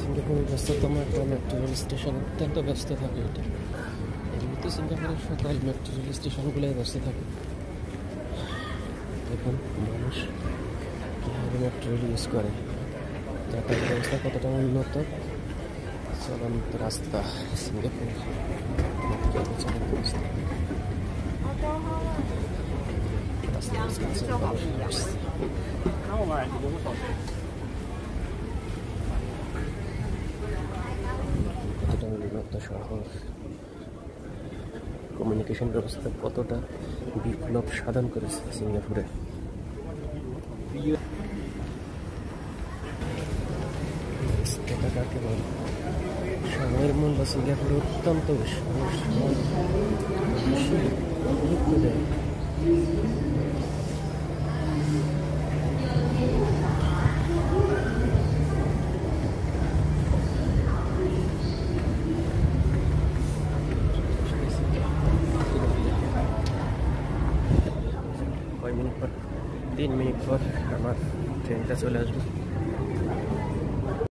সিঙ্গাপুরের ব্যস্ততম একটা মেট্রো রেল স্টেশন, অত্যন্ত ব্যস্ত থাকে এটা। এমনিতে সিঙ্গাপুরের সকল মেট্রো রেল স্টেশনগুলোই ব্যস্ত থাকে। দেখুন মানুষ কীভাবে মেট্রো রেল ইউজ করে, যাতায়াত ব্যবস্থা কতটা উন্নত। চলন্ত রাস্তা সিঙ্গাপুরের চলন্ত রাস্তা। কতটা উন্নত শহর, কমিউনিকেশন ব্যবস্থা কতটা বিপ্লব সাধন করেছে সিঙ্গাপুরে। কাকে বলে সময়ের মূল্য সিঙ্গাপুরে অত্যন্ত বেশি, গুরুত্ব দেয়। কয় মিনিট পর, 3 মিনিট পর আমার ট্রেনটা চলে আসবে।